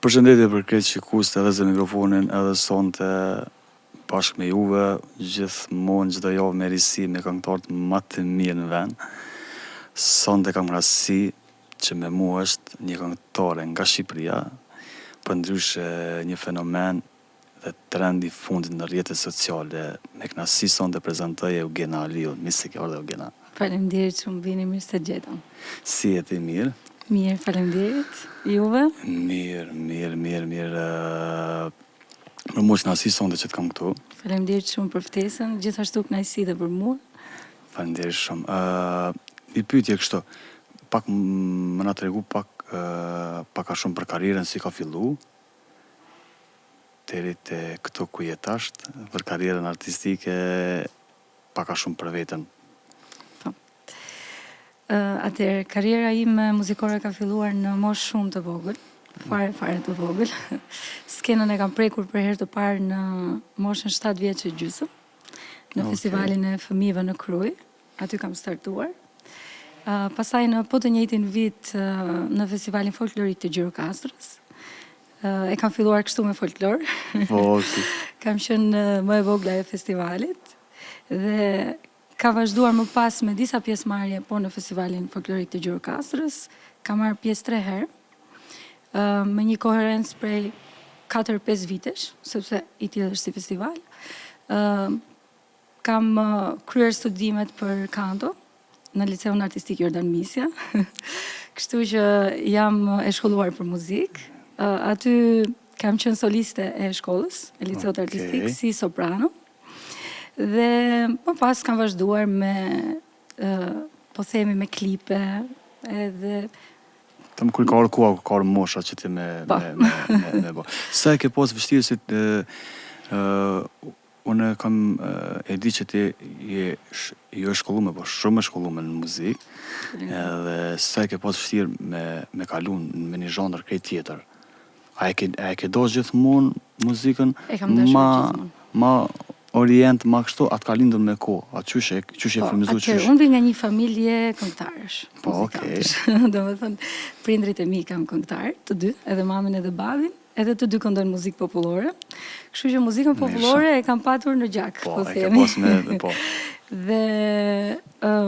Përshëndetje për këtë shikues të edhe zë mikrofonin edhe sonte bashkë me juve, gjithmonë çdo javë me risi me këngëtarët më të mirë në vend. Sonte kam rasti që me mua është një këngëtare nga Shqipëria, përndryshe një fenomen dhe trend i fundit në rrjetet sociale. Me kënaqësi sonte prezantoj Eugena Aliu. Mirë se ke ardhur Eugena. Faleminderit shumë vini, mirë se gjetëm. Si jeti mirë? Mirë, faleminderit. Juve? Mirë. Për mua është kënaqësi sonte që të kam këtu. Faleminderit shumë për ftesën, gjithashtu kënaqësi dhe për mua. Faleminderit shumë. Një pyetje kështu, pak më na tregu pak a shumë për karrierën, si ka fillu deri te këtu ku je tash, për karrierën artistike, pak a shumë për veten. Atëherë, karriera ime muzikore ka filluar në moshë shumë të vogël, fare të vogël. Skenën e kam prekur për herë të parë në moshën 7 vjeç e gjysmë, në festivalin e fëmijëve në Krujë, aty kam startuar. Pastaj në po të njëjtin vit në festivalin folklorik të Gjirokastrës. E kam filluar kështu me folklor. Kam qenë më e vogla e festivalit dhe ka vazhduar më pas me disa pjesëmarrje po në festivalin folklorik të Gjirokastrës. Kam marrë pjesë 3 herë, me një koherencë prej 4-5 vitesh, sepse i tillë është si festival. Kam kryer studimet për kanto në Liceun Artistik Jordan Misja, kështu që jam e shkolluar për muzikë. Aty kam qenë soliste e shkollës, e Liceut Artistik, si soprano. Dhe më pas kam vazhduar me, po themi, me klipe, edhe... Të më kur ka orë mosha që ti me bo. Sa e ke posë vështirë si unë kam e di që ti jo e shkollume, po shumë e shkollume në muzikë, edhe sa e ke posë vështirë me kalun me një zhanër krejt tjetër. A e ke dosh gjithmonë muzikën? E kam dashur gjithmonë. Ma orient, ma kështu, atë ka lindur me ko, atë qyshe frimizu qyshe? Unë vi nga një familje këngëtarësh. Okej. Do me thënë, prindrit e mi kam këngëtarë, të dy, edhe mamin edhe babin, edhe të dy këndojnë muzikë popullore. Kështu që muzikën popullore e kam patur në gjak, po themi. E ke pos me, po. Dhe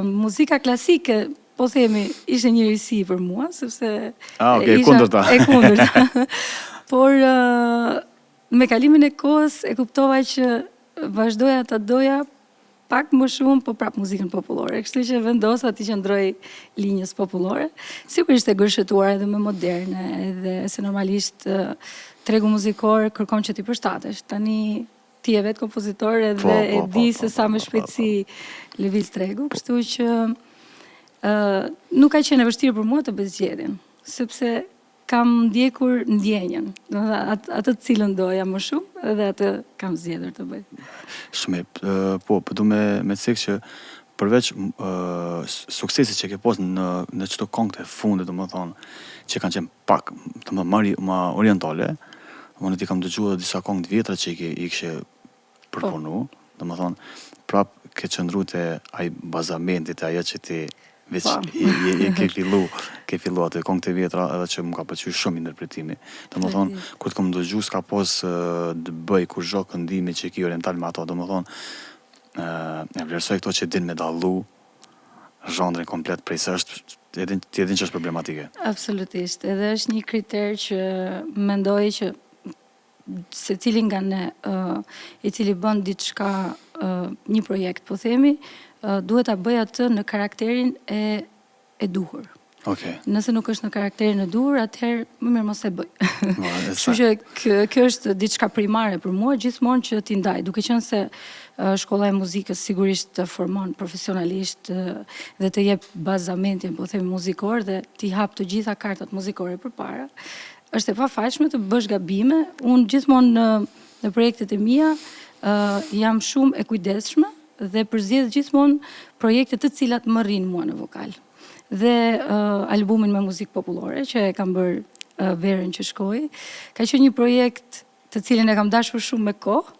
muzika klasike, po themi, ishte një risi për mua, sepse... kundërta. E kundërta. Por me kalimin e kohës e kuptova që vazhdoja të doja pak më shumë, po prap muzikën popullore. Kështu që vendosa ti qëndroj linjës popullore. Sigurisht e gërshetuar edhe me moderne, edhe se normalisht tregu muzikor kërkon që ti përshtatesh. Tani ti e vetë kompozitor edhe e di se sa me shpejtësi lëviz tregu. Kështu që nuk ka qenë e vështirë për mua të bëj zgjedhjen, sepse kam ndjekur ndjenjen, atë të cilën doja më shumë, edhe atë kam zgjedhur të bëj. Shumë, po du me cekë që përveç suksesit që ke posë në qëto këngët e fundit, do më thonë, që kanë qenë pak, të më orientale, unë ti kam dëgjuar disa këngët vjetra që i kështë përpunu, do më thonë, prap ke qëndru të aj bazamentit, ajo që ti veç ke fillu atë këngët e vjetra edhe që më ka pëlqyer shumë interpretimi. Domethënë, kur të kam dëgju s'ka pos të bëj kur zho këndimi që ki oriental me ato, domethënë, e vlerësoj këto që din me dallu zhandrin komplet prej se ti e din që është problematike. Absolutisht, edhe është një kriter që mendoj që se cili nga ne i cili bën diçka, një projekt, po themi, duhet ta bëj atë në karakterin e duhur. Nëse nuk është në karakterin e duhur, atëherë më mirë mos e bëj. Kështu që kjo është diçka primare për mua, gjithmonë që t'i ndaj, duke qenë se shkolla e muzikës sigurisht të formon profesionalisht dhe të jep bazamentin, po themi muzikor, dhe t'i hap të gjitha kartat muzikore përpara. Është e pafajshme të bësh gabime. Unë gjithmonë në projektet e mia jam shumë e kujdesshme dhe përzjedh gjithmonë projekte të cilat më rrinë mua në vokal. Dhe albumin me muzikë popullore, që e kam bërë verën që shkoi, ka qenë një projekt të cilin e kam dashur shumë me kohë,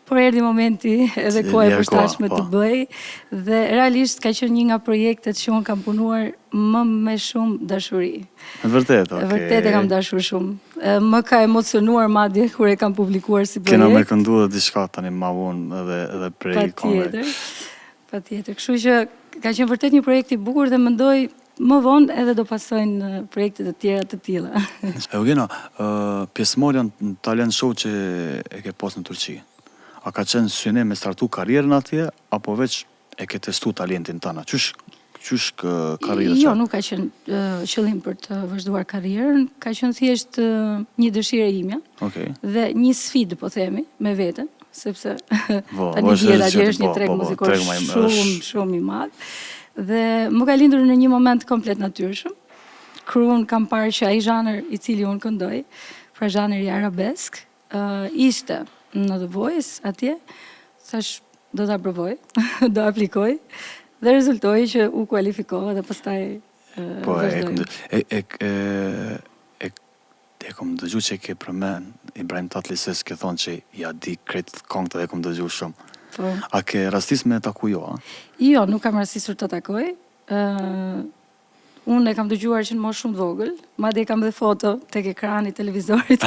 por erdhi momenti edhe koha e përshtatshme të bëj dhe realisht ka qenë një nga projektet që unë kam punuar më me shumë dashuri. Vërtet, okay. Vërtet e kam dashur shumë. Më ka emocionuar madje kur e kam publikuar si projekt. Kena me këndu dhe diçka tani ma unë edhe prej këngëve. Patjetër. Kështu që ka qenë vërtet një projekt i bukur dhe mendoj më vonë edhe do pasojnë projekte të tjera të tilla. Eugenia, pjesëmarrja në talent show që e ke pas në Turqi, a ka qenë synim me startu karrierën atje, apo veç e ke testu talentin tëna? Qysh karrierë? Jo, nuk ka qenë qëllim për të vazhduar karrierën, ka qenë thjesht një dëshirë imja, dhe një sfidë, po themi, me veten, sepse tani vjet atje është një treg muzikor shumë i madh. Dhe më ka lindur në një moment komplet natyrshëm. Kruan kam parë që ai zhanër i cili unë këndoj, pra zhanëri arabesk, ishte në The Voice atje, thash do ta provoj, do aplikoj, dhe rezultoi që u kualifikova dhe pastaj vazhdoj. E kom dëgju që ke përmen Ibrahim Tatlises, ke thonë që ja di kretë këngët dhe kom dëgju shumë. A ke rastis me taku jo, a? Jo, nuk kam rastisur të takoj. Unë e kam dëgjuar që në moshë shumë të vogël, madje kam dhe foto tek ekrani televizorit,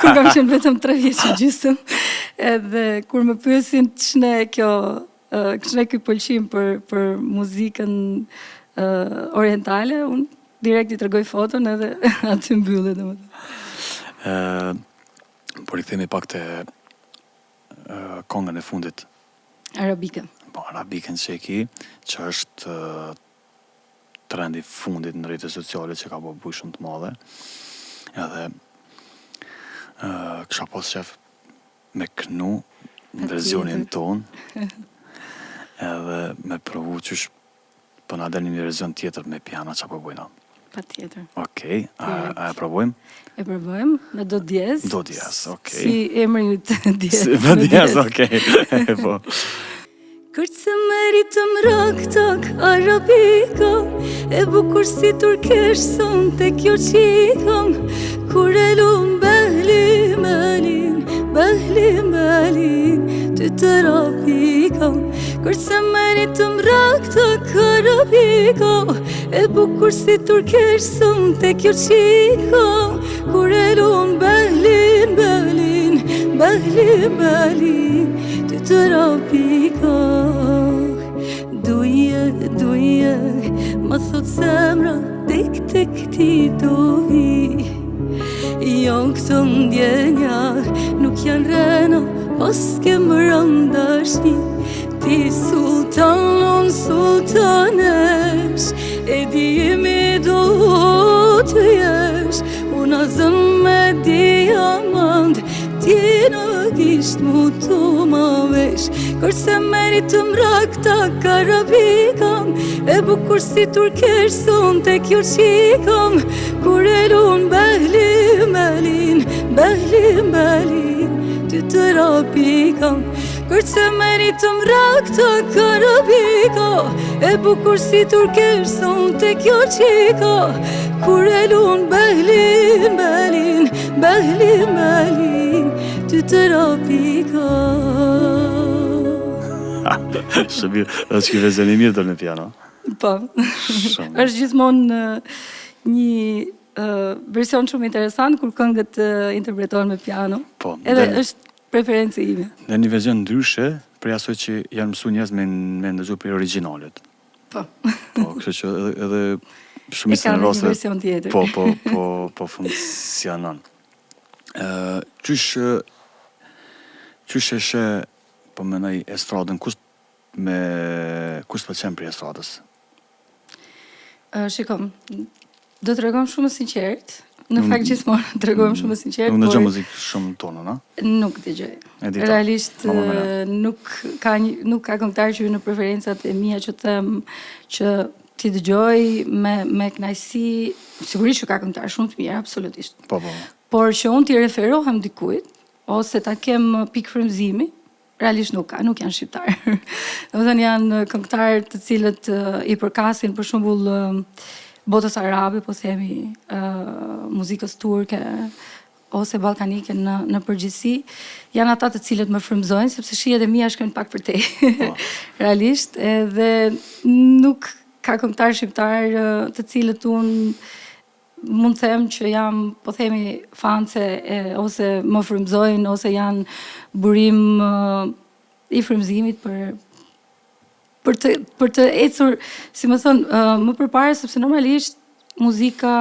kur kam qenë vetëm 3 vjeç gjysmë. Edhe kur më pyesin ç'ne ky pëlqim për muzikën orientale, unë direkt i tregoj foton edhe aty mbyllet domethënë. Por i themi pak te këngën e fundit. Arabikën. Po, Arabikën që e ki, që është trendi fundit në rrjetet sociale që ka bëj shumë të madhe. Edhe kisha pas shef me kënu në versionin ton. Edhe me provu qysh po na del një version tjetër me piano që po bujna. Patjetër. Okej, a e provojmë? E provojmë me do djez. Do djez, okej. Si emri yt djez. Do djez, okej. Po. Kërtë se meritëm rak-tak arabika, e bukur si turkesh son te kjo qikam, kur e lun behli melin, ty të rapikam. Kërtë se meritëm rak-tak arabika, e bukur si turkesh son te kjo qikam, kur e lun behli melin, ty të rapika. Duje, ma thot zemra, tek ti do vi. Jon këto ndjenja, nuk janë rena, pas ke më rëndashni. Ti sultan, unë sultanesh, e dimi do të jesh. Unë azëm me diamant, ti nuk isht mu të ma vesh. Kërse meritëm rak-tak arabikam, e bukur si turkesh son te kjo qikam, kur e lun behli melin, ty të rapikam. Kërse meritëm rak-tak arabika, e bukur si turkesh son te kjo qika, kur e lun behli melin, ty të rapikam. Shumë mirë, është kjo version i mirë do në piano. Po, është gjithmonë një version shumë interesant kur këngët interpretohen me piano. Po, edhe është preferencë ime. Dhe një version ndryshe, prej asoj që janë mësu njerëz me ndëgju për originalet. Po. Po, kështu që edhe shumicën e raste. E ka një version tjetër. Po funksionon. Qysh e she, po menoj estradën, kush pëlqen për estradës? Shikom, do të regojmë shumë sinqert, në fakt gjithmonë të regojmë shumë sinqert. Nuk dëgjoj muzikë shumë tonë, na? Nuk dëgjoj. Realisht nuk ka këngëtar që në preferencat e mia që them që ti dëgjoj me kënaqësi, sigurisht që ka këngëtar shumë të mirë, absolutisht. Po. Por që unë t'i referohem dikujt, ose ta kem pikë frymëzimi, realisht nuk janë shqiptarë. Domethënë janë këngëtarë të cilët i përkasin për shembull botës arabe, po themi, muzikës turke, ose ballkanike në përgjithësi, janë ata të cilët më frymëzojnë, sepse shihet e mia shkojnë pak për te. Realisht, edhe nuk ka këngëtar shqiptar të cilët unë mund të them që jam, po themi, fanse ose më frymëzojnë ose janë burim i frymëzimit për të ecur, si më thon, më përpara, sepse normalisht muzika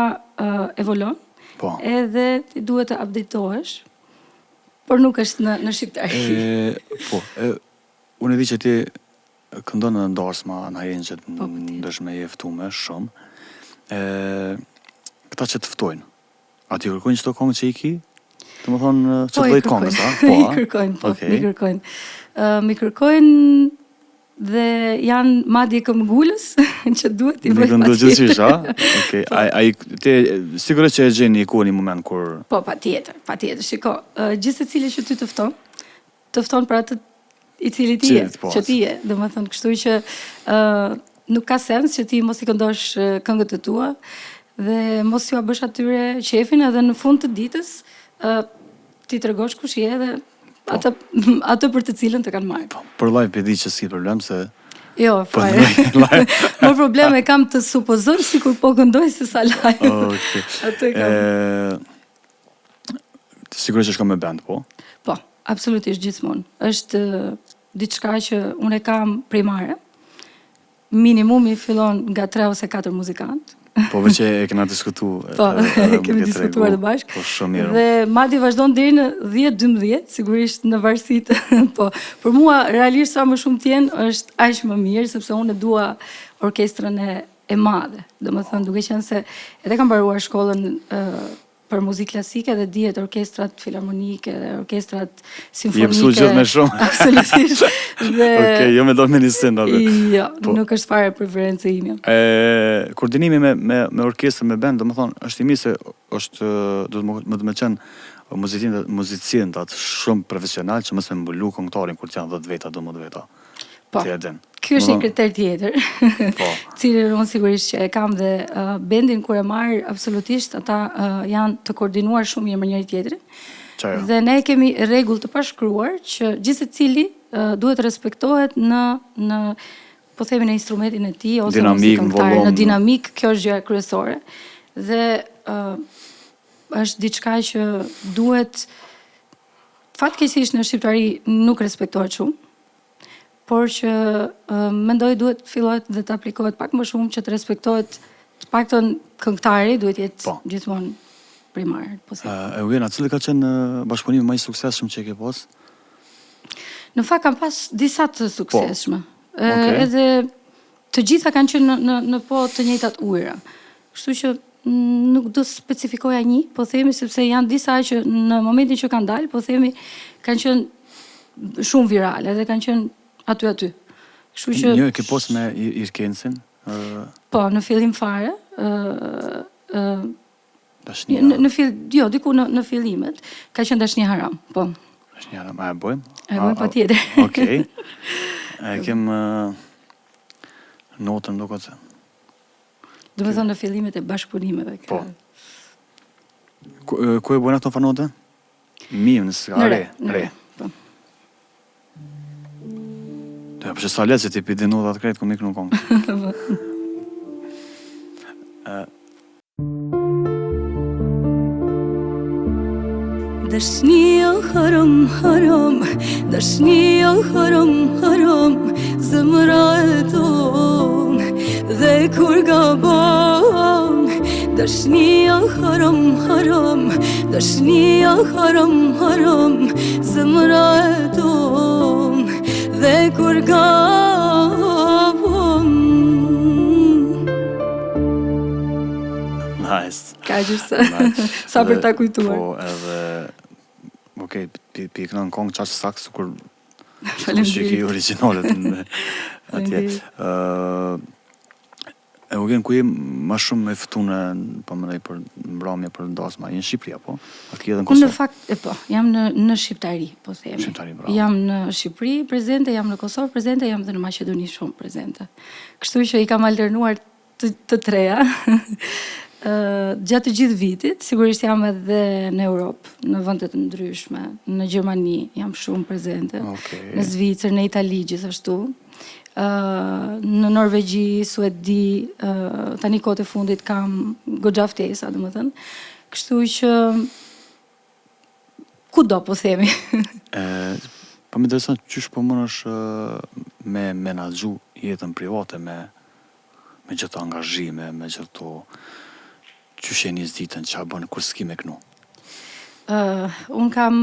evolon. Po. Edhe ti duhet të updatohesh, por nuk është në shqiptari. Po, unë e di që ti këndon në ndarsma në herën që ndeshme je ftuar shumë. Këta që të ftojnë, a ti kërkojnë çdo këngë që i ki? Të më thonë që të lloj këngës, a? Po, Mi kërkojnë, po, mi kërkojnë. Mi kërkojnë dhe janë madje këmbgulës që duhet i bëj patjetër. Në gjithësisht, a? Okej. Ti sigurisht që e gjen një kohë, një moment kur... Po, patjetër. Shiko, gjithë secili që ty të fton për atë i cili ti je, që ti je. Domethënë, kështu që nuk ka sens që ti mos i këndosh këngët e tua dhe mos t'ua bësh atyre qefin, edhe në fund të ditës ti tregosh kush je dhe atë për të cilën të kanë marrë. Për live di që si problem se... Jo, fare. Më probleme kam të supozoj si kur po këndoj se sa live. Atë kam. Sigurisht është ka me band, po? Po, absolutisht gjithmonë. Është diçka që unë e kam primare. Minimumi fillon nga 3 ose 4 muzikantë. Po veç e kena diskutu. Po, kemi diskutuar dhe bashkë. Po, shumë mirë. Dhe madje vazhdon deri në 10-12, sigurisht në varësitë. Po, për mua realisht sa më shumë t'jenë është aq më mirë, sepse unë dua orkestrën e madhe. Domethënë, duke qenë se edhe kam mbaruar shkollën për muzikë klasike dhe dihet orkestrat filharmonike dhe orkestrat simfonike. Je mësuar gjithë me shumë. Absolutisht. Okej, jo me do me një send atë. Jo, nuk është fare preferencë ime. Koordinimi me orkestrën, me band, domethënë, është i mirë se është do të qenë muzicientat shumë profesional që mos me mbulu këngëtarin kur janë 10 veta, 12 veta. Po. Ky është një kriter tjetër, cilin unë sigurisht që e kam dhe bendin kur e marr absolutisht, ata janë të koordinuar shumë mirë me njëri tjetrin. Dhe ne kemi rregull të pashkruar që gjithë secili duhet respektohet në po themi në instrumentin e tij ose në muzikën, në dinamik, kjo është gjëja kryesore. Dhe është diçka që duhet fatkeqësisht në shqiptari nuk respektohet shumë. Por që mendoj duhet fillohet dhe të aplikohet pak më shumë që të respektohet të paktën këngëtari duhet jetë gjithmonë primar. Eugenia, cili ka qenë bashkëpunimi më i suksesshëm që ke pas? Në fakt kam pas disa të suksesshme. Edhe të gjitha kanë qenë në po të njëjtat ujëra. Kështu që nuk do specifikoja një, po themi sepse janë disa që në momentin që kanë dalë, po themi kanë qenë shumë virale dhe kanë qenë aty. Kështu që një ke pas me Irkensin? Po, në fillim fare. Dashnia. Jo, diku në fillimet ka qenë Dashnia Haram, po. Dashnia Haram, a e bëjmë? E bëjmë patjetër. Okej. E kem notën duket se. Do të thonë në fillimet e bashkëpunimeve. Po. Ku e bën ato fanote? Mirë, në re. Përse sa letë që ti pidi notat kretë ku mikë nuk kongë. Dashnia haram, haram, dashnia haram, haram, zemra e tonë, dhe kur gabon. Dashnia haram, haram, dashnia haram, haram, zemra e tonë, dhe kur gabon. Nice. Ka gjithë sa për ta kujtuar. Po, edhe... Okej, pi këna në kongë qashë sakë kur... Faleminderit. Originalet në atje. Eugen, ku je ma shumë me ftune për mbramje, për ndasma? Je në Shqipëri, apo? Unë në fakt, po, jam në Shqiptari, po themi. Shqiptari, bravo. Jam në Shqipëri prezente, jam në Kosovë prezente, jam dhe në Maqedoni shumë prezente. Kështu që i kam alternuar të treja. gjatë të gjithë vitit, sigurisht jam edhe në Europë, në vende të ndryshme, në Gjermani jam shumë prezente, në Zvicër, në Itali gjithashtu, në Norvegji, Suedi, tani kohët e fundit kam goxha ftesa, domethënë. Kështu që kudo po themi. Po më intereson çysh po mundesh me menaxhu jetën private me gjithë angazhime, me gjithë qysh jeni ditën, çfarë bën kur s'ki me kënu? Unë kam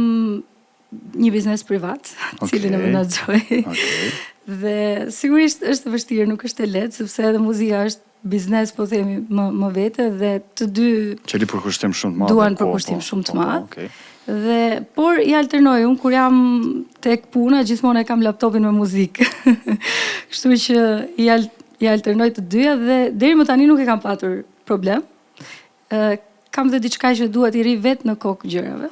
një biznes privat, cilin e menaxhoj. Dhe sigurisht është vështirë, nuk është e lehtë, sepse edhe muzika është biznes, po themi, më vete, dhe të dy Qëli përkushtim shumë të madh. Duan përkushtim shumë të madh. Dhe por i alternoj, unë kur jam tek puna, gjithmonë e kam laptopin me muzikë. Kështu që i alternoj të dyja dhe deri më tani nuk e kam patur problem. Kam dhe diçka që duhet i ri vetë në kokë gjërave.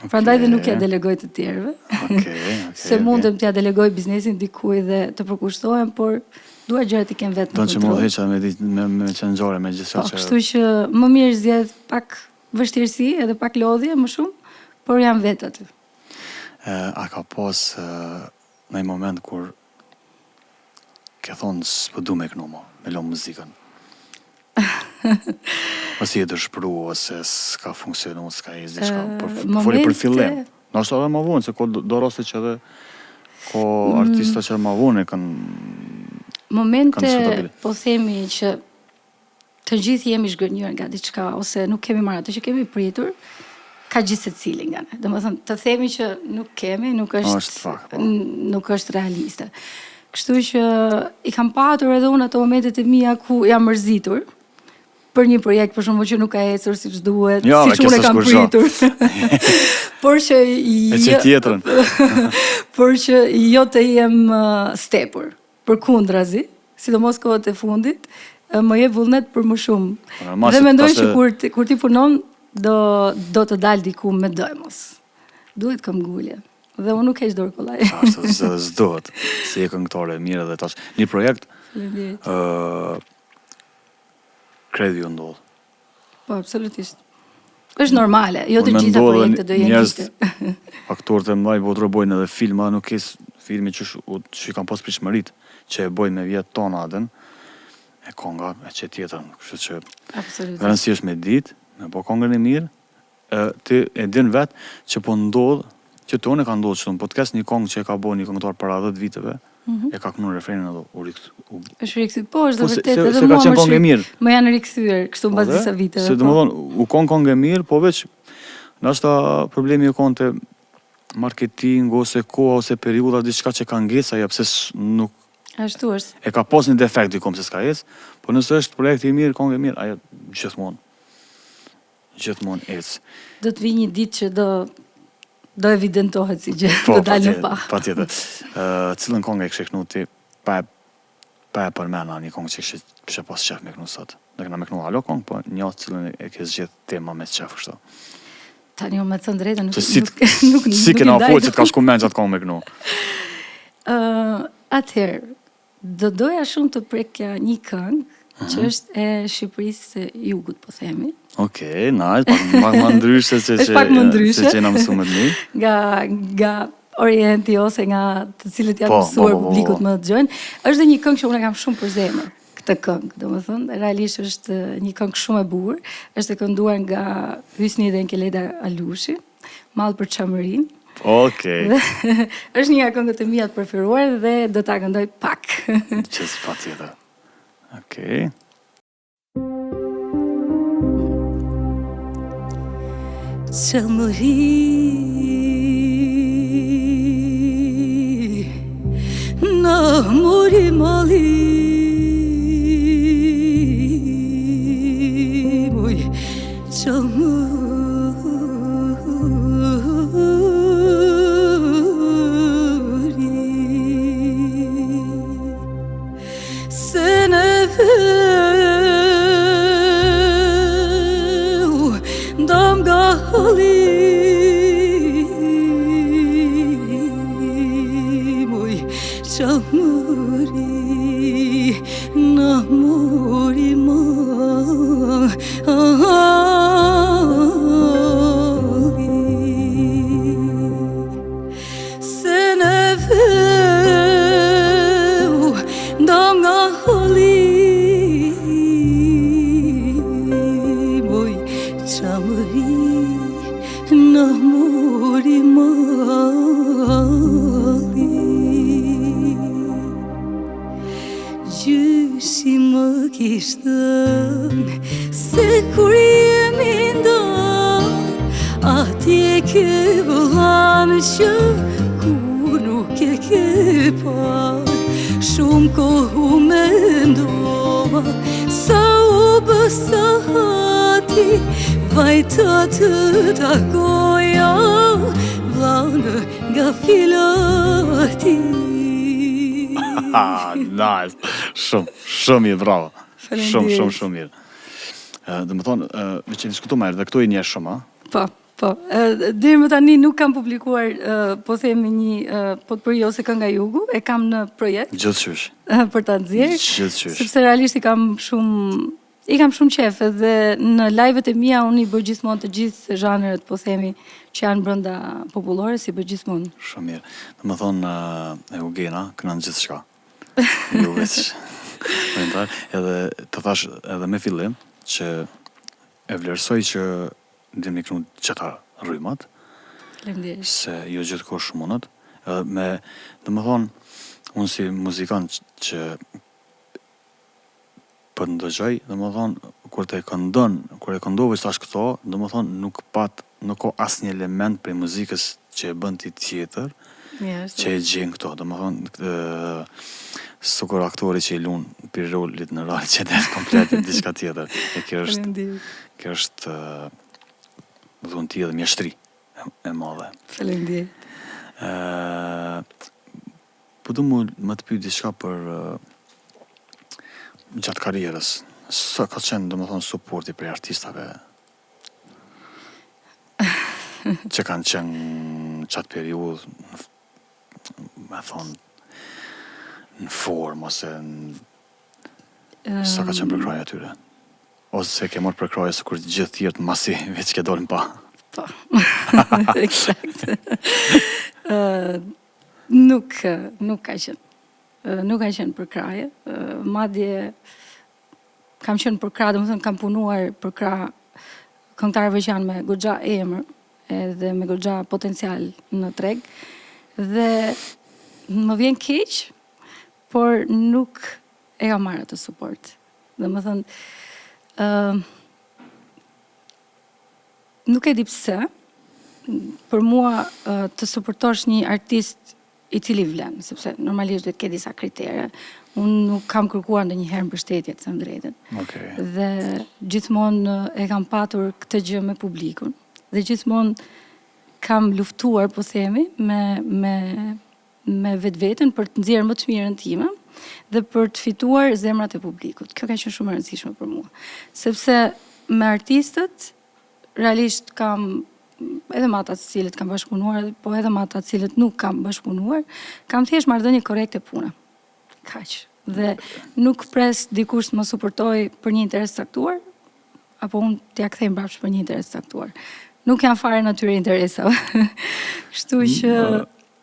Prandaj dhe nuk ja delegoj të tjerëve. Se mundem t'ja delegoj biznesin dikujt dhe të përkushtohem, por dua gjërat i kem vetë në kontroll. Do që mund heqa me qenxore, me gjithçka që... Kështu që më mirë zgjedh pak vështirësi edhe pak lodhje më shumë, por jam vetë aty. A ka pas në një moment kur ke thonë s'po du me kënu me lo muzikën? Ose i dëshpëru, ose s'ka funksionu, s'ka i diçka, foli për fillim. Në është edhe ma vonë, se do roste që edhe ko artista që ma vonë kanë momente, po themi që të gjithë jemi zhgënjur nga diçka, ose nuk kemi marrë atë që kemi pritur, ka gjithë secili nga ne. Domethënë, të themi që nuk kemi, nuk është realiste. Kështu që i kam patur edhe unë ato momentet e mia ku jam mërzitur për një projekt, për shembull, që nuk ka ecur siç duhet, siç unë e kam pritur. Por që por që jo të jem stepur, përkundrazi, sidomos kohët e fundit, më jep vullnet për më shumë. Dhe mendoj që kur ti punon, do të dalë diku me dëmos. Duhet këmbgulje. Dhe unë nuk heq dorë kollaj. Ashtu, s'dohet. Si e këngëtare mirë dhe tash. Një projekt kredi ju ndodhë. Po, absolutisht. Është normale, jo të gjitha projekte do jenë gjithë. Aktorët e mëdhaj votërë bojnë edhe filma, nuk esë filmi që i kam pas pritshmëritë, që e bojnë me vjetë tona adën, e konga, e që tjetër. Kështu që rëndësi është me ditë, me po kongën e mirë, ti e din vetë që po ndodhë, që tonë e ka ndodhë që në podcast një kongë që e ka bojnë një këngëtar para 10 viteve, e ka kënu refrenin edhe u rikëthy. është rikëthy, po është dhe vërtet, edhe mua më janë rikëthyër, kështu mbas disa viteve. Se domethënë, u kongë e mirë, po veç, nështë problemi u konë të marketing, ose koha, ose periuda, diçka që ka ngesa, ja pse nuk... Ashtu është. E ka pas një defekt dikom se s'ka ecë, po nëse është projekti i mirë, kongë e mirë, ajo gjithmonë ecë. Do të vi një ditë që do evidentohet si gjë, do dalë në pa. Pa tjetër. Cilën kongë e kështë kënu ti, pa e përmena një kongë që kështë pas qef me kënu sot. Dhe këna me kënu alo kongë, po një cilën e kësë gjithë tema me qef kështë. Tani unë me të thënë drejta, nuk si kena folë që t'ka shku men qatë kongë me kënu? Atëherë, do doja shumë të prekja një këngë, që është e Shqipërisë jugut, po themi. Okej, nice, pak më ndryshe që që na mësuar më mirë. Nga Orienti ose nga të cilët janë mësuar publikut më dëgjojnë. Është dhe një këngë që unë kam shumë për zemër, këtë këngë, domethënë, realisht është një këngë shumë e bukur, është e kënduar nga Hysni dhe Nkeleda Alushi, Mall për Çamërin. Okej. Është një nga këngët e mia të preferuar dhe do ta këndoj pak. Çes patjetër. Okej. Çamëri na mori mali moj Çamuri na mori ma në muri malli. Gjyshi më kishtën se kur jemi ndonë, atje ke vëllam që ku nuk e ke parë. Shumë kohë mendova sa u bësa hati, vajta të takoja vlanë nga filati. Nice. Shumë mirë, bravo. Shumë mirë. Dhe më thonë, me që diskutu ma dhe këtu i njerë shumë, a? Po. Deri më tani nuk kam publikuar, po themi një potpuri ose kënga jugu, e kam në projekt. Gjithçysh. Për ta nxjerrë. Gjithçysh. Sepse realisht i kam shumë qef edhe në live-et e mia unë i bëj gjithmonë të gjithë zhanret, po themi, që janë brenda popullore, si bëj gjithmonë. Shumë mirë. Dhe më thonë, Eugena, kënan gjithçka. Jo veç. Edhe të thash edhe me fillim që e vlerësoj që ndjem një kënu qëta rrymat, se jo gjithë kohë shumonët, dhe më thonë, unë si muzikant që për ndëgjoj, dhe më thonë, kur e këndove që tash këto, dhe më thonë, nuk ka asë një element për muzikës që e bën ti tjetër, që e gjenë këto, dhe më thonë, sukur aktori që i lunë për rolit në rol që e dhe kompletit diçka tjetër. E kjo është dhunë ti edhe mjeshtri e madhe. Faleminderit. Po du më të pyet diçka për gjatë karrierës. Sa ka qenë, domethënë, suporti për artistave që kanë qenë qatë periudhë, me thonë, në formë, ose sa ka qenë përkraja atyre? Ose se ke marrë përkraja se kur gjithë tjertë masi veç ke dolin pa? Po, eksakt. Nuk ka qenë. Nuk ka qenë përkraje. Madje kam qenë përkra, dhe më thënë kam punuar përkra këngëtarëve që janë me goxha emër edhe me goxha potencial në treg. Dhe më vjen keq, por nuk e kam marrë atë suport. Dhe më thënë, nuk e di pse, për mua të suportosh një artist i cili vlen, sepse normalisht duhet ke disa kritere. Unë nuk kam kërkuar ndonjëherë mbështetje, të them drejtën. Dhe gjithmonë e kam patur këtë gjë me publikun. Dhe gjithmonë kam luftuar, po themi, me vetveten për të nxjerrë më të mirën time dhe për të fituar zemrat e publikut. Kjo ka qenë shumë e rëndësishme për mua. Sepse me artistët realisht kam edhe me ata të cilët kam bashkëpunuar, po edhe me ata të cilët nuk kam bashkëpunuar, kam thjesht marrëdhënie korrekte pune. Kaq. Dhe nuk pres dikush të më suportoj për një interes caktuar, apo unë t'ja kthej mbrapsht për një interes caktuar. Nuk janë fare natyre interesave. Kështu që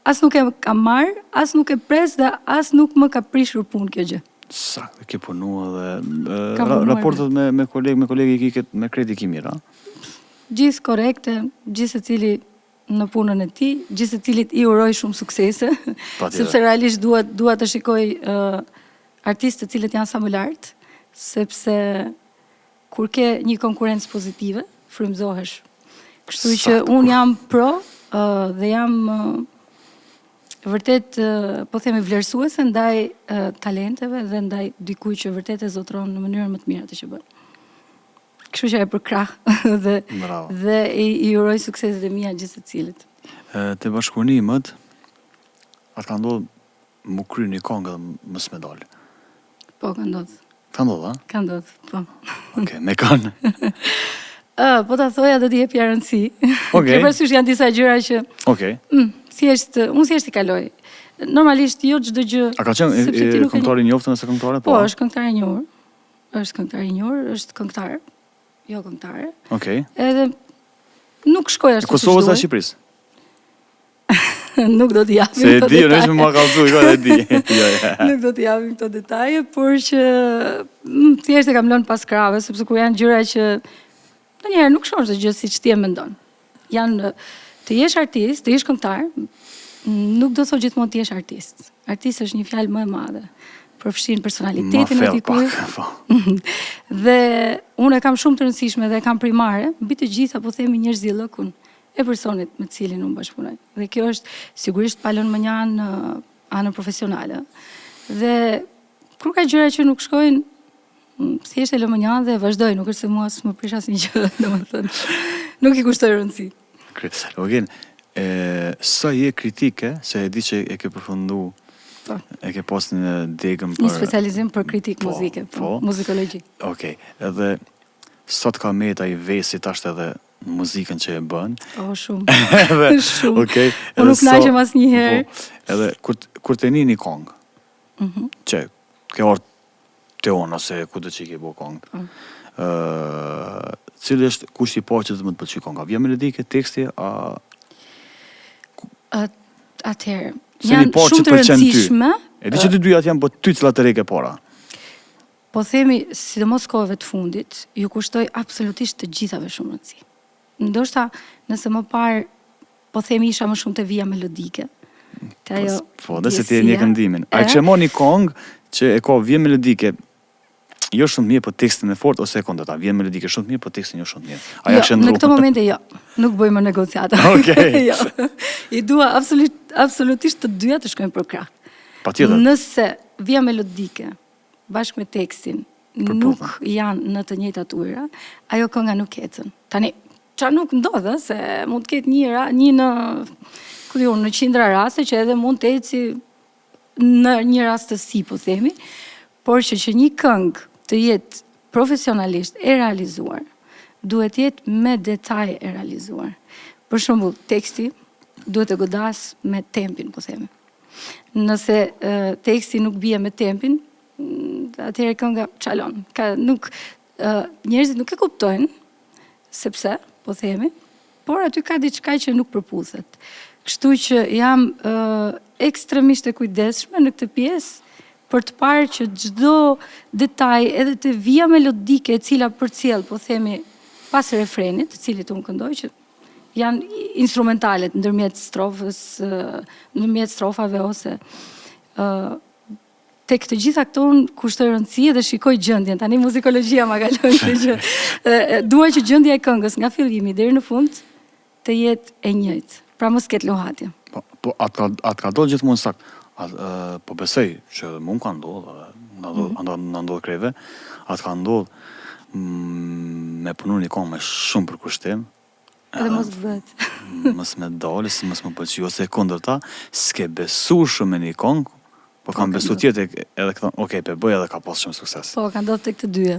as nuk e kam marrë, as nuk e pres dhe as nuk më ka prishur punë kjo gjë. Saktë, ke punua dhe raportet me kolegë i kiket me kredi ki mirë, a? Gjithë korrekte, gjithë se cili në punën e ti, gjithë se cilit i uroj shumë suksese, sepse realisht dua të shikoj artistë të cilët janë sa më lartë, sepse kur ke një konkurrencë pozitive, frymëzohesh. Kështu që unë jam pro dhe jam vërtet, po themi, vlerësuese ndaj talenteve dhe ndaj dikuj që vërtet e zotron në mënyrën më të mirë atë që bën. Kështu që e përkrah dhe i uroj sukseset e mia gjithë secilit. Te bashkëpunimet, atë ka ndodhur më kry një këngë dhe mos më dal. Po, ka ndodhur. Ka ndodhur, a? Ka ndodhur, po. Okej, me kanë. Po ta thoja do t'i jep rëndësi. Okej. Përveç janë disa gjëra që unë thjesht i kaloj. Normalisht jo çdo gjë. A ka qenë këngëtar i njohur ose këngëtare? Po, është këngëtar i njohur. Është këngëtar. Jo këngëtare. Okej. Edhe nuk shkoj ashtu. Kosovës a Shqipërisë? Nuk do t'i japim këto detaje. Se e di, nëse më ka kallëzuar, e di. Nuk do t'i japim këto detaje, por që thjesht e kam lënë pas krave, sepse kur janë gjëra që ndonjëherë nuk shoh çdo gjë siç ti e mendon. Të jesh artist, të jesh këngëtar, nuk do thotë gjithmonë të jesh artist. Artist është një fjalë më e madhe. Përfshin personalitetin e dikujt. Dhe unë e kam shumë të rëndësishme dhe e kam primare, mbi të gjitha po themi njerëzillëkun e personit me cilin unë bashkëpunoj. Dhe kjo është sigurisht palën më një anën profesionale. Dhe kur ka gjëra që nuk shkojnë, thjesht e lë më një anë dhe vazhdoj, nuk është se mua s'më prish asnjë gjë, domethënë. Nuk i kushtoj rëndësi. Logen, sa je kritike, se e di që e ke përfundu, e ke pas në degën për... Një specializim për kritik muzike, muzikologi. Okej, edhe sot ka meta i vesit ashtë edhe muzikën që e bën. Shumë. Shumë. Okej. Unë nuk naqem asnjëherë. Edhe kur të një kongë, që ke orë të onë, ose ku të që i ke bo kongë, cili është kush i po që të më të pëlqy konga? Vjen melodike, teksti, Atëherë, janë shumë të rëndësishme. E di që të dyjat janë, po ty cilat të reke para? Po themi, sidomos kohëve të fundit, ju kushtoj absolutisht të gjithave shumë rëndësi. Ndoshta, nëse më parë, po themi isha më shumë të vija melodike. Po, dhe se ti e një këndimin. A që mo një kongë që e ka vjen melodike, jo shumë mirë, po tekstin e fort, ose e kondata, vjen melodike shumë mirë, po tekstin jo shumë mirë. Jo, në këto momente jo, nuk bëjmë negociata. Okej. I dua absolutisht të dyja të shkojnë për krah. Patjetër. Nëse vija melodike, bashkë me tekstin, nuk janë në të njëjtat ujëra, ajo kënga nuk ecën. Tani, qa nuk ndodhe, se mund të ketë një në 100 raste që edhe mund të eci në një rastësi, po themi, por që një këngë të jetë profesionalisht e realizuar, duhet jetë me detaj e realizuar. Për shembull, teksti duhet të godas me tempin, po themi. Nëse teksti nuk bie me tempin, atëherë kënga çalon. Njerëzit nuk e kuptojnë, sepse, po themi, por aty ka diçka që nuk përputhet. Kështu që jam ekstremisht e kujdesshme në këtë pjesë për të parë që çdo detaj, edhe të vija melodike e cila përcjell, po themi, pas refrenit, të cilit unë këndoj, që janë instrumentalet ndërmjet strofave ose tek të gjitha këto unë kushtoj rëndësi dhe shikoj gjendjen. Tani muzikologjia ma kalon që dua që gjendja e këngës nga fillimi deri në fund të jetë e njëjtë. Pra mos ketë lohatje. Po atë ka do gjithmonë sakt. Po besoj që mund ka ndodhë, në ndodhë kreve, atë ka ndodhë me punu një kongë me shumë përkushtim. Edhe mos vetë. Mos me dalë, si mos me pëlqy, ose kundër ta, s'ke besu shumë me një kongë, po kam besu tjetë edhe këtën, okej, pe bëj edhe ka pas shumë sukses. Po, ka ndodhë të këtë dyja.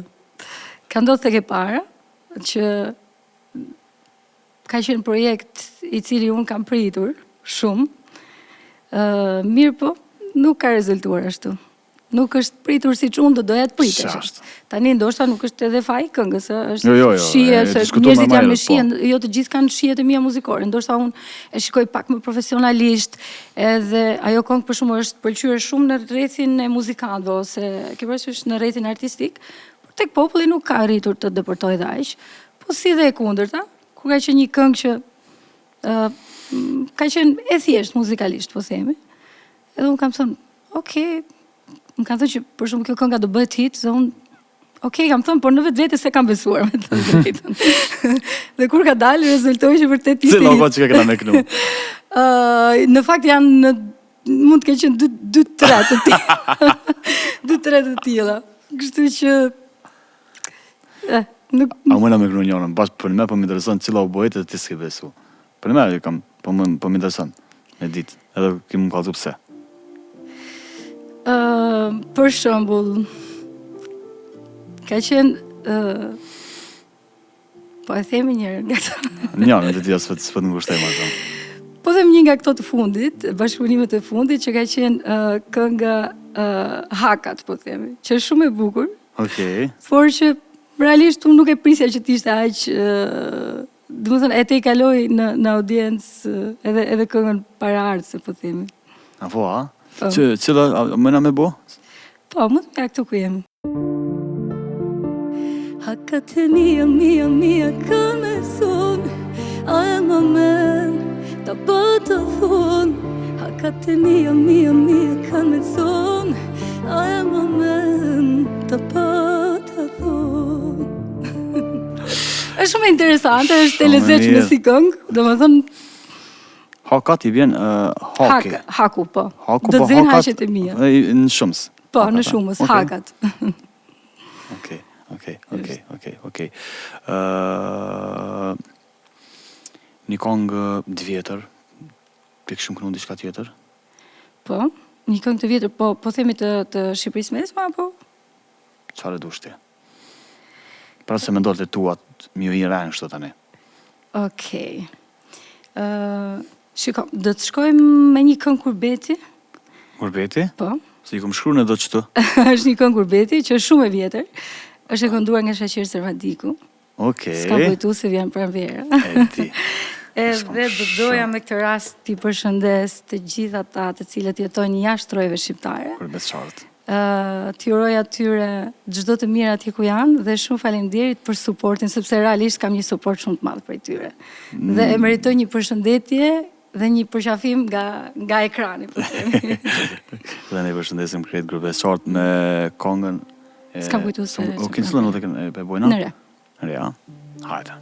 Ka ndodhë të ke para, që ka qenë projekt i cili unë kam pritur shumë, mirë po, nuk ka rezultuar ashtu. Nuk është pritur si që unë do doja të pritesh. Tani ndoshta nuk është edhe faj këngës, është shije, se njerëzit janë me shije, jo të gjithë kanë shijet e mia muzikore. Ndoshta unë e shikoj pak më profesionalisht, edhe ajo këngë për shumë është pëlqyer shumë në rrethin e muzikantëve, ose ke parasysh në rrethin artistik, por tek populli nuk ka arritur të depërtojë dhe aq. Po si dhe e kundërta, kur ka qenë një këngë që ka qenë e thjesht muzikalisht, po themi. Edhe unë kam thënë, okej, më kanë thënë që për shumë kjo kënga do bëhet hit, dhe unë, okej, kam thënë, por në vetë se kam besuar me të drejtën. Dhe kur ka dalë, rezultoj që vërtet hit. Cila o që ka këna me kënu? Në fakt janë, mund të ke qenë 2-3 të tila. 2-3 të tila. Kështu që... A mëna me kënu njërën, bashkë për me për më intereson cila o bëhet dhe ti s'ke besu. Për me kam, për më intereson, me ditë, edhe ki më kalëzu pse. Për shembull, ka qenë, po e themi njërë nga këto. Njërën të tja s'pët në ngushtem ato. Po them një nga këto të fundit, bashkëpunimet e fundit, që ka qenë kënga Hakat, po themi, që është shumë e bukur. Okej. Por që realisht unë nuk e prisja që t'ishte aq, dhe më thënë, e te i kaloj në audiencë edhe këngën para ardhse, po themi. A po, a? Cila mëna me bo? Po, më të nga këtu ku jemi. Hakat e mia kanë me thonë, a e më men, ta pa të thonë. Hakat e mia kanë me thonë, a e më men, ta pa të thonë. Është shumë interesante, është e lezetshme si këngë, domethënë Hakat I vjen haki. Haku, po. Haku, Do po, të zënë hakat, haqet e mia. Në shumës. Po, në shumës, hakat. Okej. Një këngë të vjetër, ti kështu kënu diçka tjetër? Po, një këngë të vjetër, po themi të Shqipërisë mesme apo? Çfarë dush ti? Pra se mendoj të tuat mi u I rënë kështu tani. Okej. Shiko, do të shkojmë me një këngë Kurbeti. Kurbeti? Po. Se I kom shkruar në do çtu. Është një këngë Kurbeti që është shumë e vjetër. Është e kënduar nga Shaqir Servadiku. Okej. S'ka kujtu se vjen pranvera. E di. Edhe do doja me këtë rast t'i përshëndes të gjithë ata të cilët jetojnë jashtë rojeve shqiptare. Kurbetçarët. T'ju uroj atyre çdo të mirë atje ku janë dhe shumë faleminderit për suportin sepse realisht kam një suport shumë të madh prej tyre. Dhe e meritoj një përshëndetje dhe një përqafim nga ekrani, po themi. Dhe ne përshëndesim krejt Kurbetçarët me këngën S'kam kujtu se... O kinsullën o të e bojna? Në re. Në re, ja? Hajde.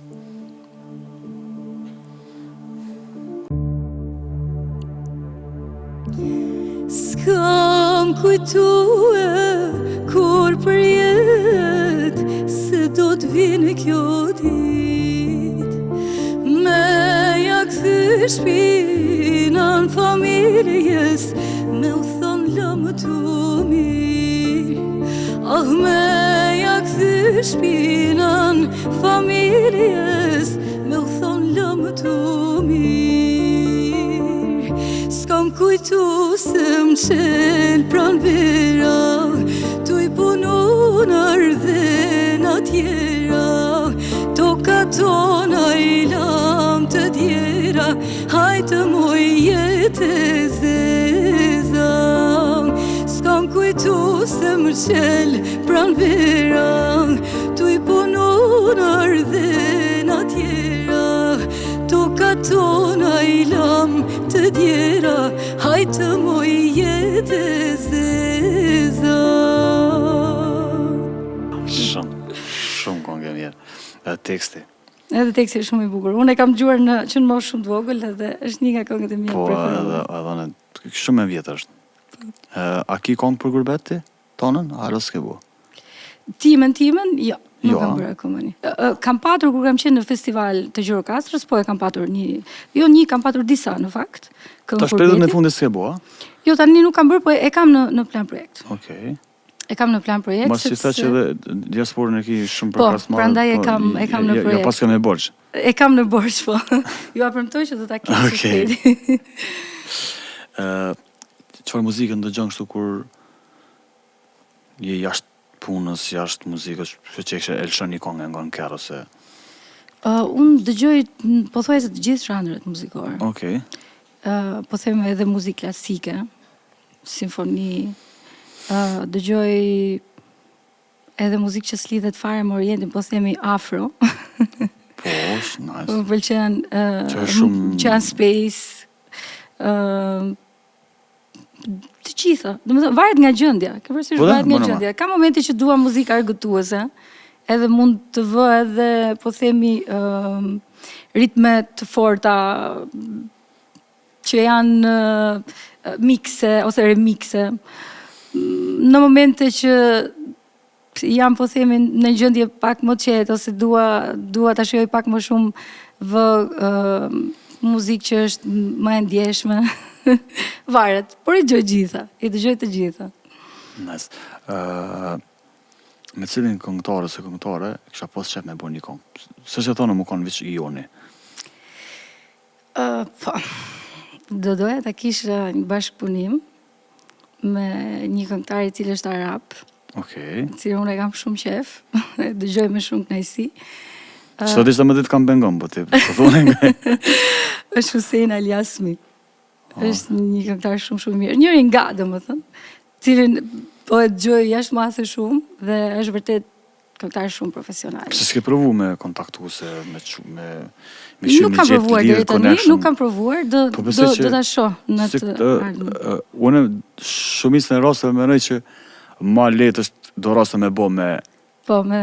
S'kam kujtue kur për jetë se do t'vinë kjo dit me ja kthy shpinën familjes me u thonë lëmë të mirë. Ah, me ja kthy shpinën familjes me u thonë lëmë të mirë. S'kam kujtu se m'qel pranvera, tu I punu në ardhen atjera, toka tona I lam të djera, hajtë moj jetë e zeza. S'kam kujtu se m'qel pranvera, tu I punu në ardhen atjera, toka tona I lam të djera, hajtë moj jetë e zeza. Shumë këngë e mirë. Edhe teksti. Edhe teksti është shumë I bukur. Unë e kam dëgjuar që në moshë shumë të vogël edhe është një nga këngët e mia Po, preferuar. edhe shumë e vjetë është. A ki këngë për Kurbet ti? Tonën? A s'ke bu? Timen, jo. Nuk Jo, kam bërë akoma një. Kam patur kur kam qenë në festival të Gjirokastrës, po e kam patur kam patur disa në fakt. Ta shpredhët në fundit s'ke bu, a? Jo, tani nuk kam bërë, po e kam në plan projekt. Okej. E kam në plan projekt. Mas që tha që edhe diasporën e ki shumë Po, përkasmarë. prandaj e kam në projekt. Jo, pas kam e borç. E kam në borç, po. Ju premtoj që do ta kemi së shpejti. Çfarë muzikën dëgjon kështu kur je jashtë punës, jashtë muzikës, që e lëshon një këngë nga në kerr ose... Unë dëgjoj pothuajse të gjithë zhanret muzikore. Okej. Po them edhe muzikë klasike, simfoni, dëgjoj edhe muzikë që s'lidhet fare me Orientin, po themi afro. Po, nice. Më pëlqen që janë space, të gjitha. Domethënë varet nga gjendja. Ke parasysh varet nga gjendja. Ka momente që dua muzikë argëtuese, edhe mund të vë edhe po themi ritme të forta që janë mikse ose remikse. Në momente që jam po themi në gjendje pak më të qetë ose dua ta shijoj pak më shumë muzikë që është më e ndjeshme. Varet, por I dëgjoj të gjitha. Nice. Me cilin këngëtare ose këngëtare kisha pas qef me bërë një këngë. Se që thonë më konë vëq Joni. Po, do doja ta kisha një bashkëpunim me një këngëtar I cili është arab. Okej. Cilin unë e kam shumë qef, dëgjoj me shumë kënaqësi. Sot ishte më ditë kam bengon, po ti, po thune nga... është Hussein Ali Asmi. Është një këngëtar shumë mirë. Njëri nga, domethënë, cilin po e dëgjoj jashtë mase shumë dhe është vërtet këngëtar shumë profesional. Se s'ke provu me kontaktu se me Nuk kam provuar deri tani, nuk kam provuar, do ta shoh në të ardhmen. Unë shumicën e rasteve mendoj që ma lehtë është do raste me bë me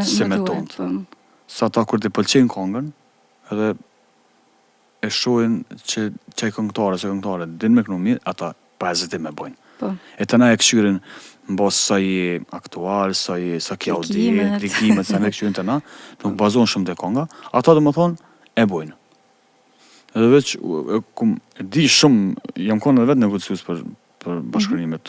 se me tonë. Sa ata kur të pëlqejnë këngën, edhe e shohin që çaj këngëtare din me kënu mirë, ata pa hezitim me bojnë. Po. E të na e këshyrin në bas sa je aktual, sa ke audit, klikimet, sa ne këshyrin të na, nuk bazon shumë të kënga, ata dhe më thonë, e bojnë. Edhe veç, di shumë, jam konë edhe vetë negocius për bashkërimet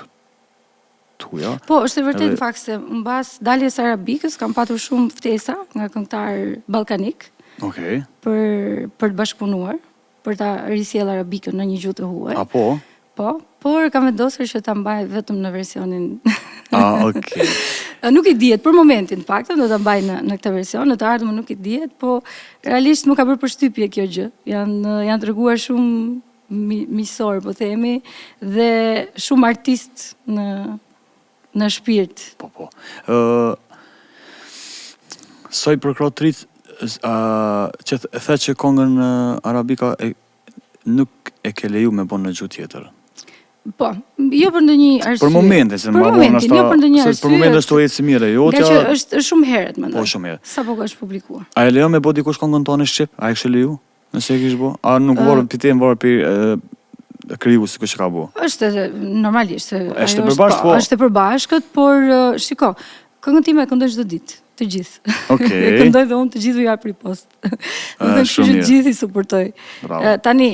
tuja. Po, është e vërtet fakt se mbas daljes arabikës kam patur shumë ftesa nga këngëtar ballkanik. Okej. Për të bashkëpunuar, për ta risjell arabikën në një gjuhë të huaj. A po? Po, por kam vendosur që ta mbaj vetëm në versionin. Okej. Nuk i dihet për momentin, në fakt, do ta mbaj në këtë version, në të ardhmen nuk i dihet, po realisht më ka bërë përshtypje kjo gjë. Janë treguar shumë miqësor, po themi, dhe shumë artist në shpirt. Po. Sa i përkrat trit, që the që këngën arabika nuk e ke leju me bon në gjuhë tjetër. Po, jo për ndonjë arsye. Për momentin, se jo për ndonjë arsye. Për momentin është to ecë mirë, jo që është shumë herët mendoj. Po, shumë herët. Sapo ka publikuar. A e lejon me bë dikush këngën tonë shqip? A e kishe leju? Nëse e kish bë? A nuk vorë pitën vorë për kriju si kush ka bë? Është normalisht se është përbashkët, po. Është përbashkët, por shiko, këngën time e këndoj çdo ditë, të gjithë. Okej. E këndoj dhe unë të gjithë ja ripost. Dhe kështu që të gjithë i suportoj. Tani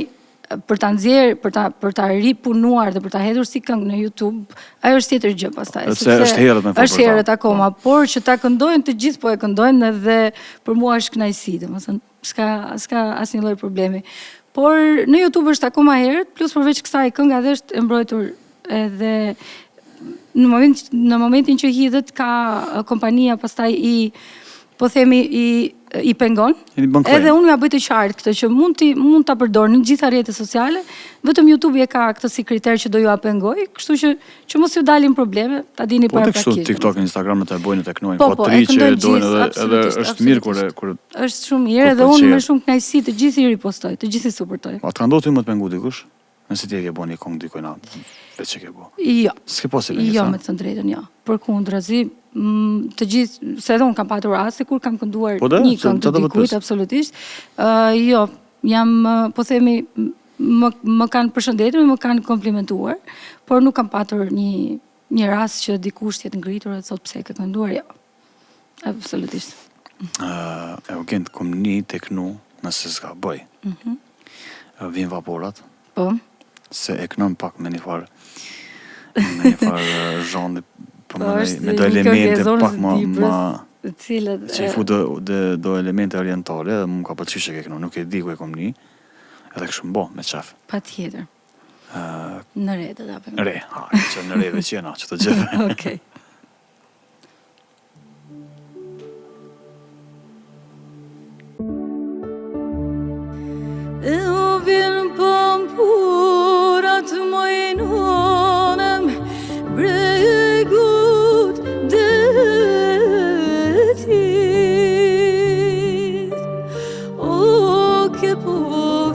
për ta nxjerr, për ta ripunuar dhe për ta hedhur si këngë në YouTube, ajo është tjetër gjë pastaj. Se është herët me është herët akoma, por që ta këndojnë të gjithë po e këndojnë edhe për mua është kënaqësi, domethënë s'ka asnjë lloj problemi. Por në YouTube është akoma herët, plus përveç kësaj kënga dhe është e mbrojtur edhe në momentin që hidhet ka kompania pastaj po themi i pengon, edhe unë ja bëj të qartë këtë që mund ta përdor në gjitha rrjetet sociale, vetëm YouTube e ka këtë si kriter që do ju pengoj, kështu që mos ju dalin probleme, ta dini para praktikisht. Po të kështu TikTok, Instagram të e bojnë të knojnë, po tri që dojnë edhe është mirë kur është shumë mirë edhe unë me shumë kënaqësi të gjithë i ripostoj, të gjithë i suportoj. A të ka ndodhur më të pengu dikush? Nëse ti e ke bënë një këngë dikoj natë, veç që ke bënë? Jo. S'ke po si pengesë? Jo, me të drejtën, jo. Përkundrazi, të gjithë, se edhe unë kam patur raste kur kam kënduar një këngë të dikujt, absolutisht. Jo, jam, po themi, më kanë përshëndetur, më kanë komplimentuar, por nuk kam patur një rast që dikush jetë ngritur e thot pse ke kënduar, jo. Absolutisht. Eugen, kom një tek nu, nëse s'ka bëj. Vjen vaporat. Po. Se e kënon pak me një farë zhandi, me do elemente pak ma që i fu do elemente orientale, dhe mu ka pëlqyer që ke kënon, nuk e di ku e kom një, edhe kështu mbo me qef. Pa tjetër. Në re të dapëm. Re, që në re veç jena, që të gjeve. Okej. E o vjen pampurat mojnonem bregut detit o ke po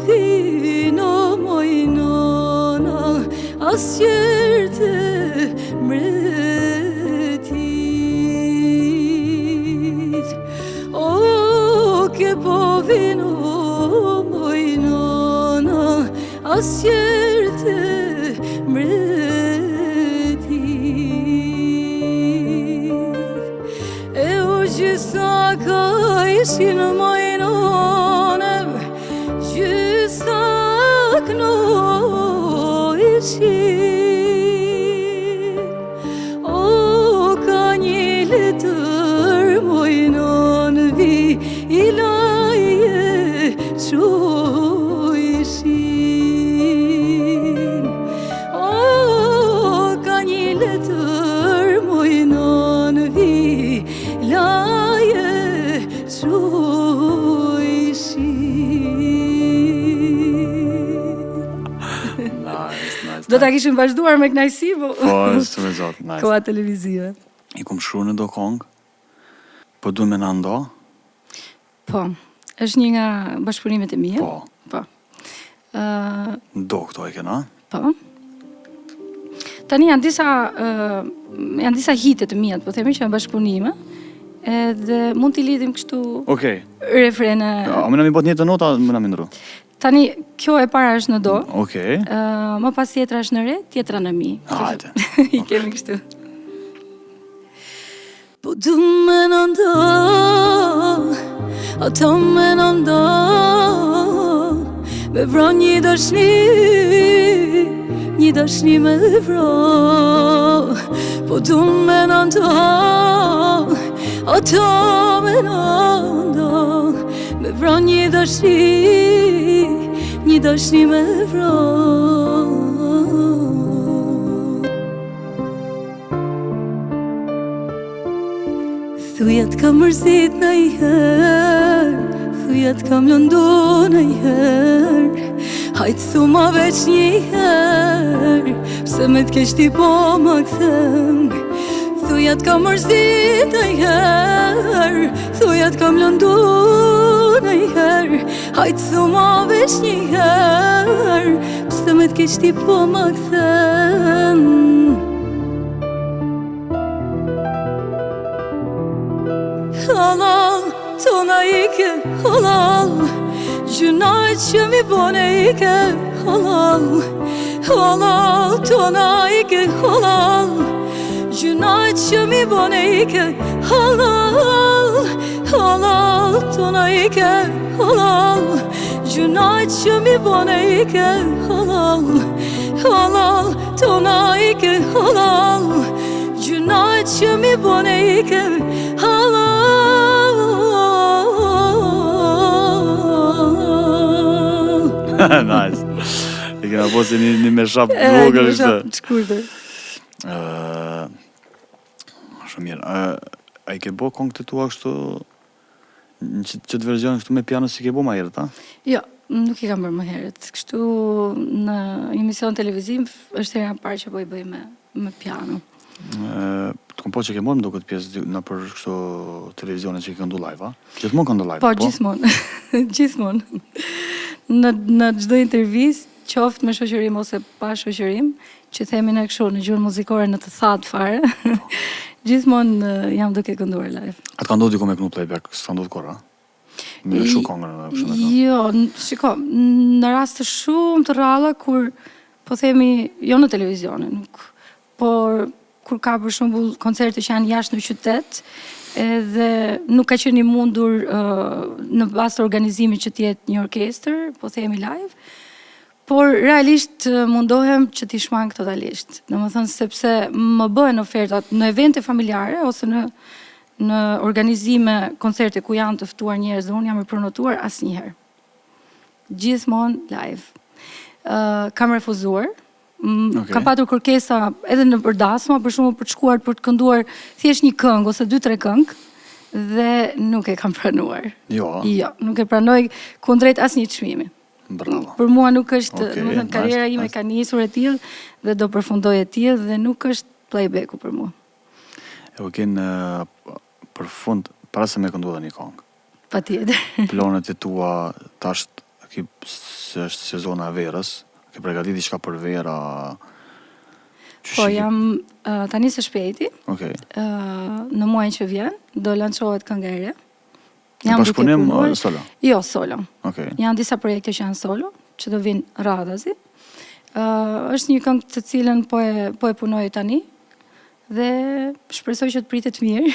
vino mojnona asjerte mretit o ke po vino asjerte mretit e o gjysa ka ishin mojnonem gjysa këno ishin o ka një letër mojnon vi ilaje qojshin do ta kishim vazhduar me kënaqësi, po. Po, është me zot, nice. Koha televizive. I kom shkruar në do këngë, Po du me na ndo? Po, është një nga bashkëpunimet e mia. Po. Po. Ndo këto e kena? Po. Tani janë disa hite të mia, po themi që janë bashkëpunime. Edhe mund t'i lidhim kështu Okej. refrene. A më na mi bot një të nota, më na mi ndru. Tani kjo e para është në do. Okej. Më pas tjetra është në re, tjetra në mi. Hajde. I kemi kështu. Po du me në ndo, ato me në ndo, me vron një dashni me vro. Po du me në ndo, ato me në ndo, me vron një dashni me vro. Thuja t'ka mërzit në i herë, thuja t'ka mlëndu në i herë, hajtë thu ma veç një herë, pse me t'keq ti po ma këthem. Thuja t'ka mërzit në i herë, thuja t'ka mlëndu në i herë, hajtë thu ma veç një herë, pse me t'keq ti po ma këthem. Halal, tona ike, halal, gjynajt që mi bone ike, halal, halal, tona ike, halal, gjynajt që mi bone ike, halal, halal, tona ike, halal, gjynajt që mi bone ike, halal, halal, tona ike, halal, gjynajt që mi bone ike, halal. Nice. E kena posi një me shap vogël ishte. Shkurtër. Shumë mirë. A i ke bo kongë të tua kështu në që të verzion kështu me piano si ke bo ma herët, a? Jo, nuk i kam bërë më herët. Kështu në emision televiziv është hera parë që po i bëj me piano. Të kom po që ke morë më do këtë pjesë në për kështu televizionet që i këndu live, a? Gjithmonë këndu live, Po, gjithmonë. Gjithmonë. Në çdo intervistë, qoftë me shoqërim ose pa shoqërim, që themi në kështu në gjuhën muzikore në të thatë fare, gjithmonë jam duke kënduar live. A të ka ndodhur diku me kënu playback, s'ka ndodhur kur, a? Me shu kongën edhe kështu me kënu? Jo, shiko, në raste shumë të rralla kur po themi jo në televizione, nuk, por kur ka për shembull koncerte që janë jashtë në qytet, edhe nuk ka qenë i mundur në bazë të organizimit që të jetë një orkestër, po themi live, por realisht mundohem që t'i shmang totalisht. Domethënë sepse më bëhen ofertat në evente familjare ose në organizime koncerte ku janë të ftuar njerëz dhe unë jam e pronotuar asnjëherë. Gjithmonë live. Kam refuzuar. Kam patur kërkesa edhe në përdasma, për shembull për të shkuar për të kënduar thjesht një këngë ose 2-3 këngë dhe nuk e kam pranuar. Jo. Jo, nuk e pranoj kundrejt asnjë çmimi. Bravo. Për mua nuk është, Okej, karriera ime ka nisur e tillë dhe do përfundoj e tillë dhe nuk është playbacku për mua. E u kenë për fund, para se me këndu dhe një kongë. Patjetër. Planet e tua tash se është sezona e verës, ke përgatitur diçka për vera? Po jam tani së shpejti. Okej. Në muajin që vjen do lançohet kënga e re. Në bashkëpunim solo? Jo, solo. Okej. Janë disa projekte që janë solo, që do vinë radhazi. Është një këngë të cilën po e punoj tani dhe shpresoj që të pritet mirë,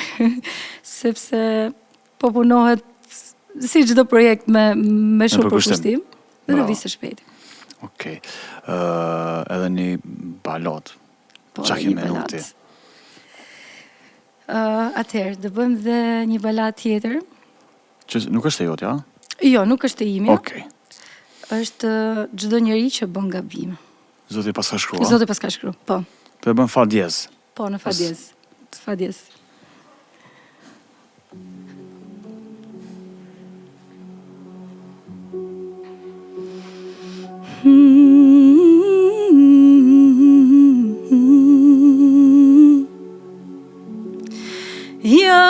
sepse po punohet si çdo projekt me shumë përkushtim dhe do vi së shpejti. Okej. Edhe një balot. Po, Qa ke menuti? Atëherë, do bëjmë dhe një balad tjetër. Që nuk është e jot, ja? Jo, nuk është e imja. Okej. Është çdo njeri që bën gabim. Zoti pas ka shkrua? Zoti pas ka shkru, po. Të e bën fa djez? Po, në fa djez. Fa djez. Ja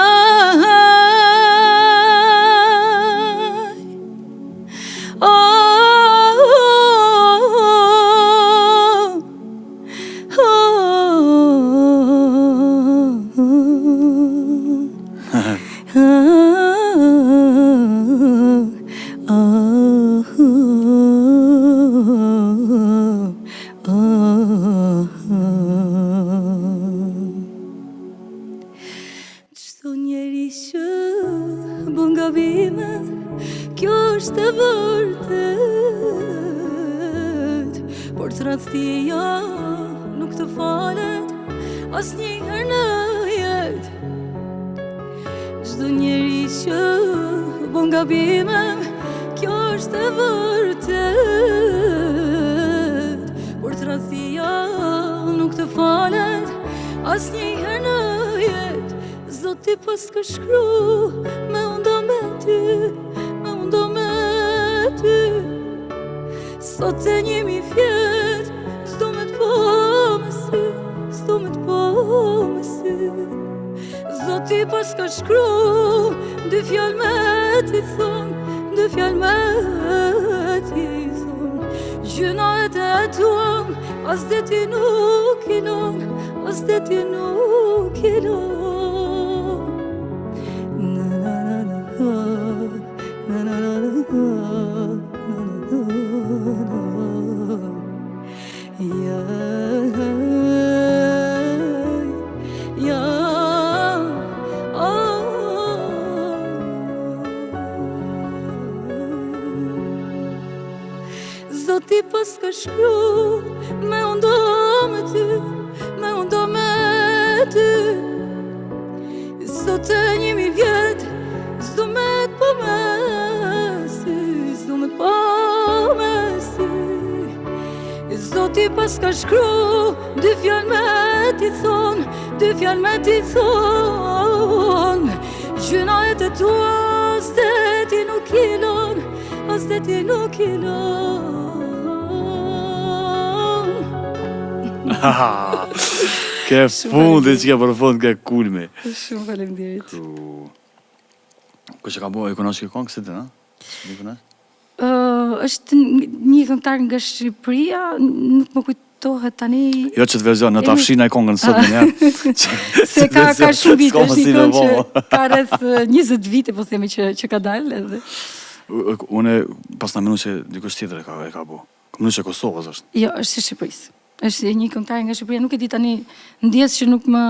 tradhtia nuk të falet asnjëherë në jetë. Çdo njeri që bën gabime, kjo është e vërtet. Por tradhtia nuk të falet asnjëherë në jetë. Zoti pas ka shkru me undo me ty, me undo me ty. Sot e 1000 vjet, s'do me t'po me sy, s'do me t'po me sy. Zoti pas ka shkru, dy fjallë me t'i thon, dy fjallë me t'i thon. Gjyna e të tuam, as dhe ti nuk i lon, as dhe ti nuk i lon. Na na na na na na na na Zoti pas ka shkru me undo me ty, me undo me ty. Sot e 1000 vjet, s'do me t'po me sy, s'do me t'po me sy. Zoti pas ka shkru, dy fjallë me t'i thon, dy fjallë me t'i thon. Gjyna e të tua, as dhe ti nuk i lon, as dhe ti nuk i lon. Ke fundi që ke për fund ke kulmi. Shumë faleminderit. Ku që ka bo, e konosh këtë këngë, si të, na? Është një këngëtar nga Shqipëria, nuk më kujtohet tani. Jo që të verzion, në të afshina e këngën sot në njerë. Se ka shumë vite, është një këngë që ka rreth 20 vite, po themi që ka dalë edhe. Une pas në menu që dikush tjetër e ka bo. Menu që Kosovës është. Jo, është i Shqipërisë. Është një këngëtar nga Shqipëria, nuk e di tani ndjes që nuk më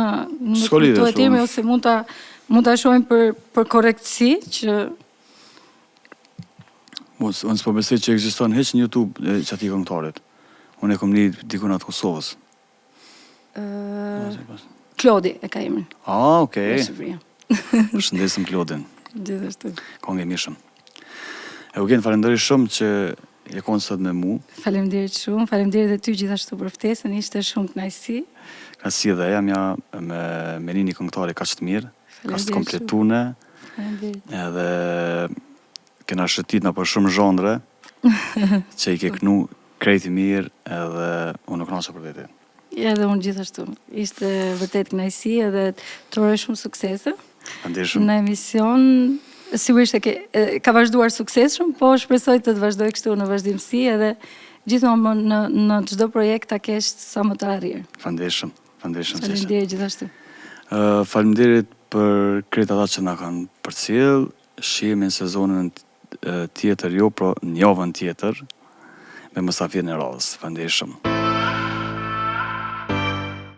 kujtohet emri ose mund ta shohim për korrektësi që unë s'po besoj që ekziston hiç në YouTube që ati këngëtarit. Unë e kom një dikun atë Kosovës. Klodi e ka emrin. Okej. Përshëndesim Klodin. Gjithashtu. Këngë e mirshëm. Eugen, falenderoj shumë që je konë sot me mu. Faleminderit shumë, faleminderit dhe ty gjithashtu për ftesën, ishte shumë kënaqësi. Kënaqësi dhe jam me një këngëtari kaq të mirë, kaq të kompletune. Faleminderit. Edhe kena shëtit në për shumë zhondre, që i ke knu krejti mirë edhe unë nuk nashe për vete. Edhe unë gjithashtu. Ishte vërtet kënaqësi edhe të uroj shumë suksese. Faleminderit shumë. Në emision, sigurisht ka vazhduar suksesshëm, po shpresoj të vazhdoj kështu në vazhdimsi edhe gjithmonë në çdo projekt ta kesh sa më të arrirë. Faleminderit shumë. Faleminderit gjithashtu. Faleminderit për krejt ata që na kanë përcjell, shihemi në sezonën tjetër, jo, pro në javën tjetër me mysafirën e radhës. Faleminderit shumë.